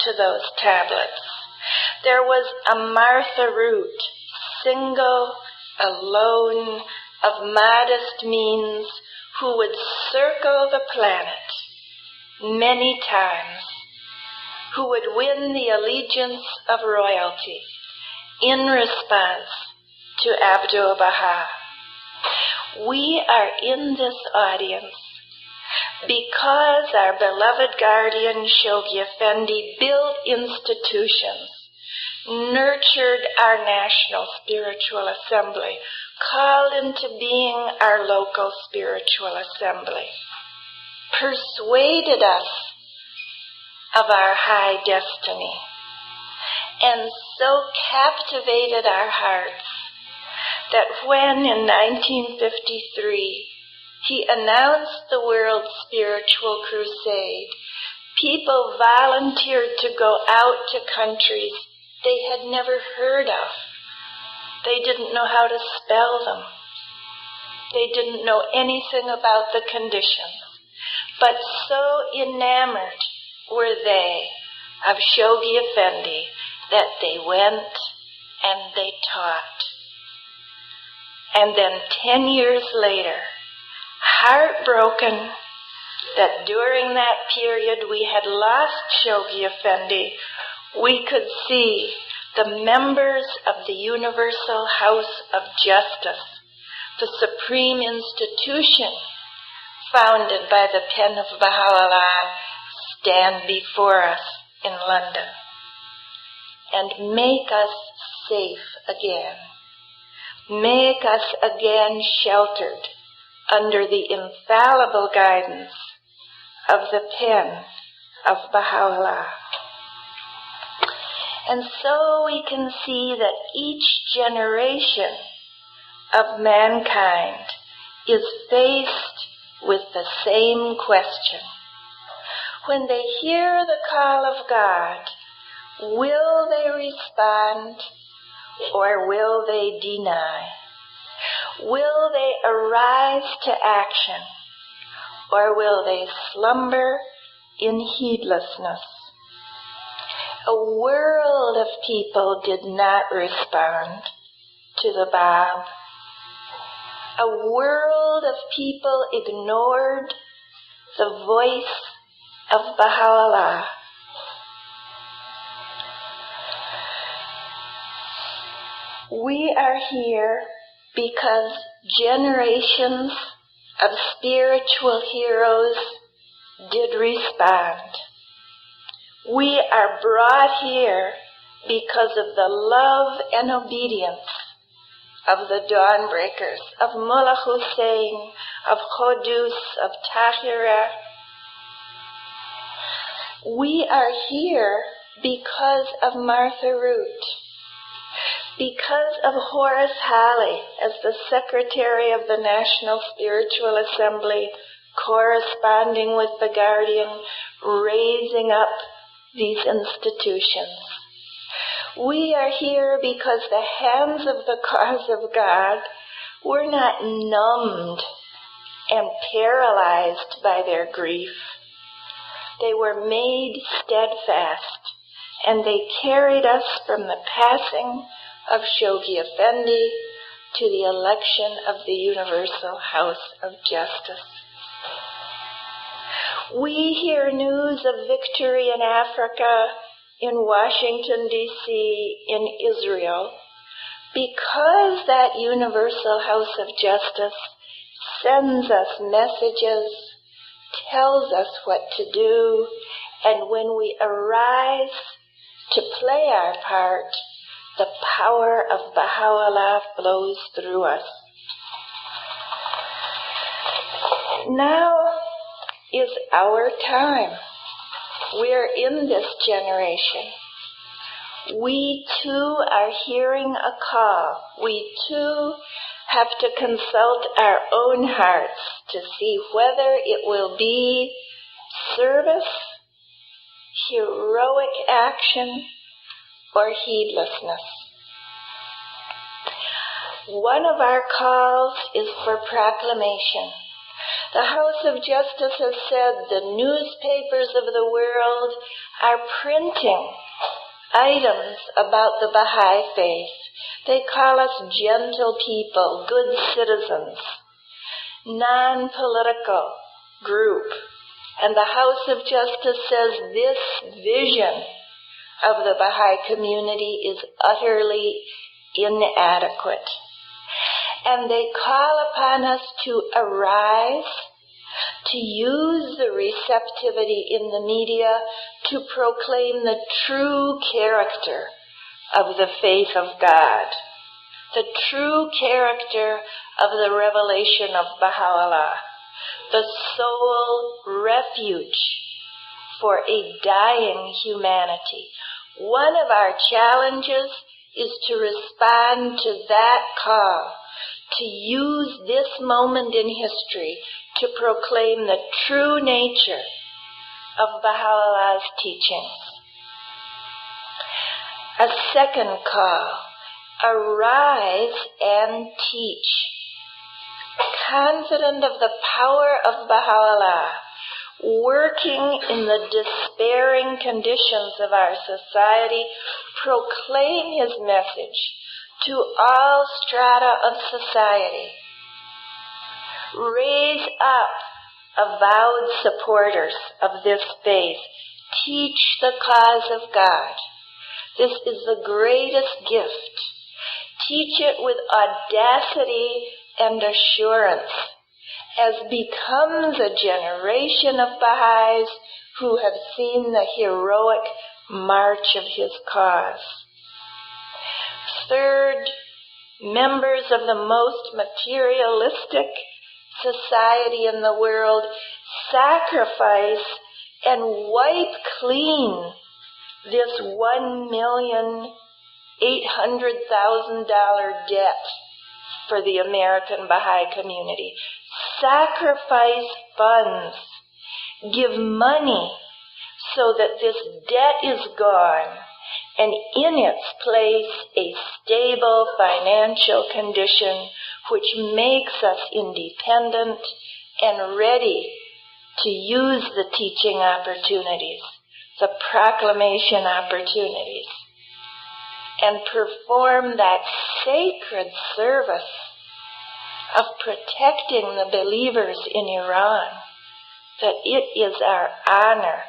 to those tablets. There was a Martha Root, single, alone, of modest means, who would circle the planet many times, who would win the allegiance of royalty in response to Abdu'l-Baha. We are in this audience because our beloved guardian Shoghi Effendi built institutions, nurtured our National Spiritual Assembly, called into being our local spiritual assembly, persuaded us of our high destiny, and so captivated our hearts that when in 1953 he announced the World Spiritual Crusade, people volunteered to go out to countries they had never heard of. They didn't know how to spell them. They didn't know anything about the conditions. But so enamored were they of Shoghi Effendi that they went and they taught. And then 10 years later, heartbroken that during that period we had lost Shoghi Effendi, we could see the members of the Universal House of Justice, the supreme institution founded by the pen of Baha'u'llah, stand before us in London and make us safe again. Make us again sheltered under the infallible guidance of the pen of Baha'u'llah. And so we can see that each generation of mankind is faced with the same question. When they hear the call of God, will they respond or will they deny? Will they arise to action or will they slumber in heedlessness? A world of people did not respond to the Bab. A world of people ignored the voice of Baha'u'llah. We are here because generations of spiritual heroes did respond. We are brought here because of the love and obedience of the Dawnbreakers, of Mullah Hussein, of Qudus, of Tahira. We are here because of Martha Root, because of Horace Halley as the Secretary of the National Spiritual Assembly, corresponding with the Guardian, raising up these institutions. We are here because the hands of the cause of God were not numbed and paralyzed by their grief. They were made steadfast, and they carried us from the passing of Shoghi Effendi to the election of the Universal House of Justice. We hear news of victory in Africa, in Washington, D.C., in Israel, because that Universal House of Justice sends us messages, tells us what to do, and when we arise to play our part, the power of Baha'u'llah flows through us. Now is our time. We're in this generation. We too are hearing a call. We too have to consult our own hearts to see whether it will be service, heroic action, or heedlessness. One of our calls is for proclamation. The House of Justice has said the newspapers of the world are printing items about the Baha'i faith. They call us gentle people, good citizens, non-political group. And the House of Justice says this vision of the Baha'i community is utterly inadequate. And they call upon us to arise, to use the receptivity in the media to proclaim the true character of the faith of God, the true character of the revelation of Baha'u'llah, the sole refuge for a dying humanity. One of our challenges is to respond to that call, to use this moment in history to proclaim the true nature of Baha'u'llah's teachings. A second call, arise and teach. Confident of the power of Baha'u'llah, working in the despairing conditions of our society, proclaim his message to all strata of society. Raise up avowed supporters of this faith. Teach the cause of God. This is the greatest gift. Teach it with audacity and assurance, as becomes a generation of Baha'is who have seen the heroic march of his cause. Third, members of the most materialistic society in the world, sacrifice and wipe clean this $1,800,000 debt for the American Baha'i community. Sacrifice funds, give money so that this debt is gone, and in its place a stable financial condition which makes us independent and ready to use the teaching opportunities, the proclamation opportunities, and perform that sacred service of protecting the believers in Iran, that it is our honor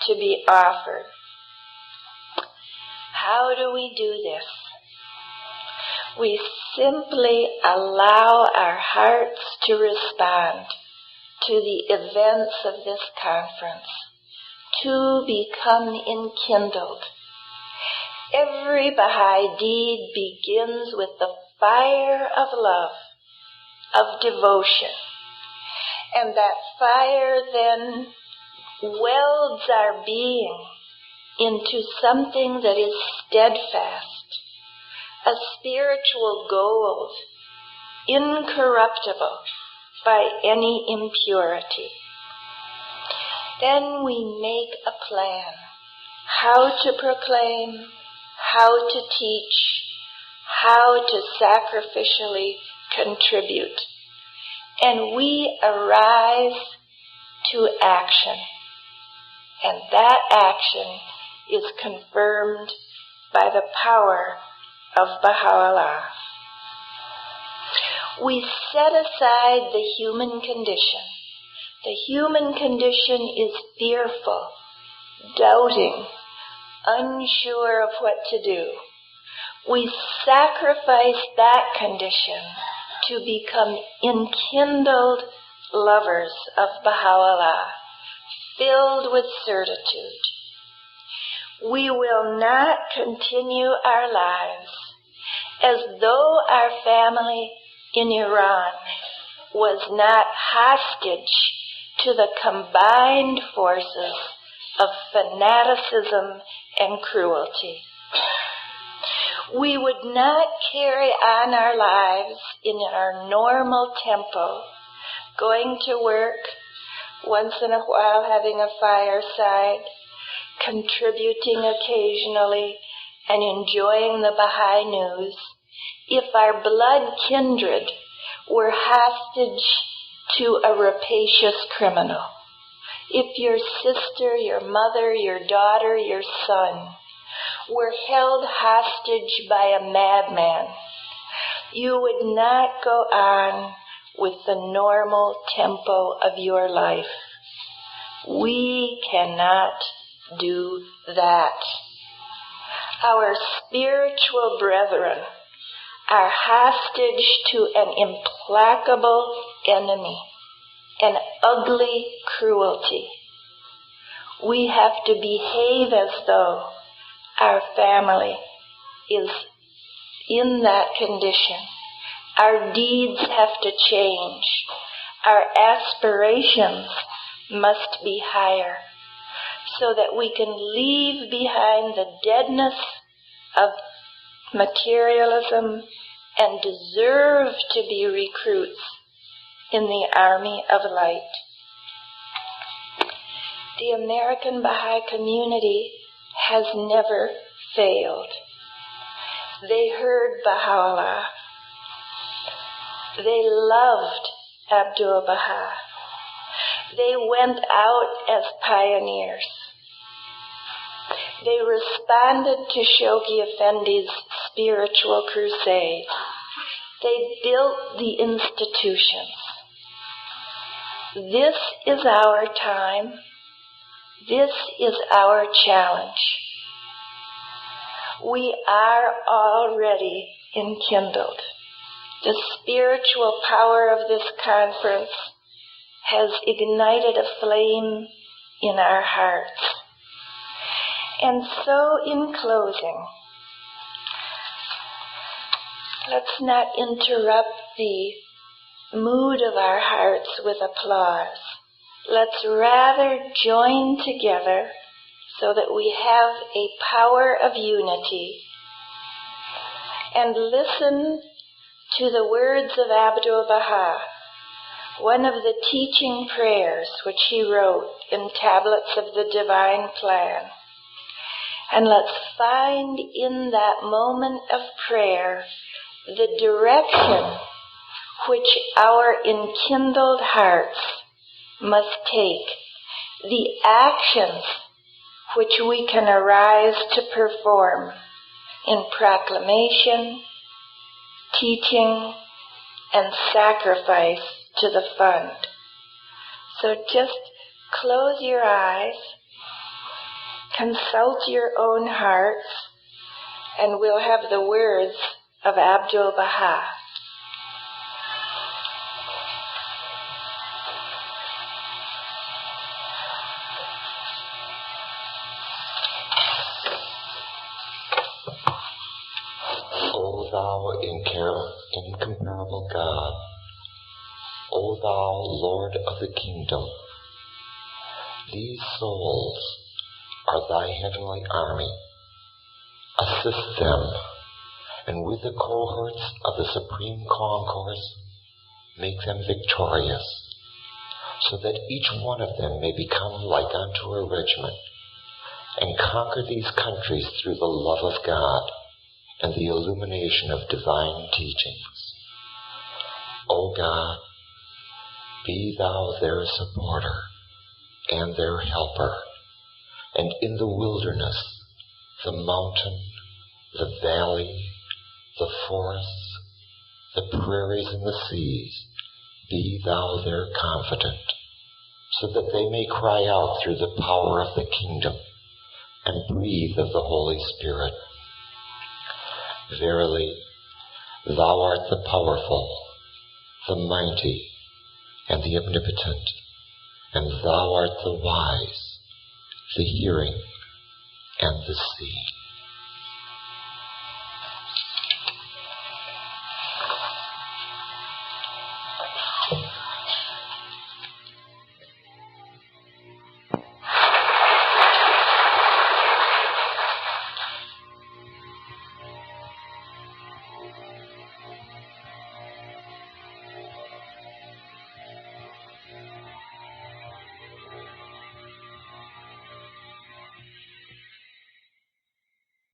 to be offered. How do we do this? We simply allow our hearts to respond to the events of this conference, to become enkindled. Every Baha'i deed begins with the fire of love, of devotion, and that fire then welds our being into something that is steadfast, a spiritual gold, incorruptible by any impurity. Then we make a plan, how to proclaim, how to teach, how to sacrificially contribute. And we arrive to action. And that action is confirmed by the power of Baha'u'llah. We set aside the human condition. The human condition is fearful, doubting, unsure of what to do. We sacrifice that condition to become enkindled lovers of Baha'u'llah, filled with certitude. We will not continue our lives as though our family in Iran was not hostage to the combined forces of fanaticism and cruelty. We would not carry on our lives in our normal tempo, going to work, once in a while having a fireside, contributing occasionally, and enjoying the Baha'i news, if our blood kindred were hostage to a rapacious criminal. If your sister, your mother, your daughter, your son were held hostage by a madman, you would not go on with the normal tempo of your life. We cannot do that. Our spiritual brethren are hostage to an implacable enemy, an ugly cruelty. We have to behave as though our family is in that condition. Our deeds have to change. Our aspirations must be higher so that we can leave behind the deadness of materialism and deserve to be recruits in the army of light. The American Baha'i community has never failed. They heard Baha'u'llah. They loved Abdu'l-Baha. They went out as pioneers. They responded to Shoghi Effendi's spiritual crusade. They built the institutions. This is our time. This is our challenge. We are already enkindled. The spiritual power of this conference has ignited a flame in our hearts. And so, in closing, Let's not interrupt the mood of our hearts with applause. Let's rather join together so that we have a power of unity and listen to the words of Abdu'l-Baha, one of the teaching prayers which he wrote in Tablets of the Divine Plan. And let's find in that moment of prayer the direction which our enkindled hearts must take, the actions which we can arise to perform in proclamation, teaching, and sacrifice to the fund. So just close your eyes, consult your own hearts, and we'll have the words of Abdu'l-Baha. O thou incomparable God, O thou Lord of the kingdom, these souls are thy heavenly army. Assist them, and with the cohorts of the Supreme Concourse, make them victorious, so that each one of them may become like unto a regiment, and conquer these countries through the love of God and the illumination of divine teachings. O God, be thou their supporter and their helper, and in the wilderness, the mountain, the valley, the forests, the prairies and the seas, be thou their confidant, so that they may cry out through the power of the kingdom and breathe of the Holy Spirit. Verily, thou art the powerful, the mighty, and the omnipotent, and thou art the wise, the hearing, and the seeing.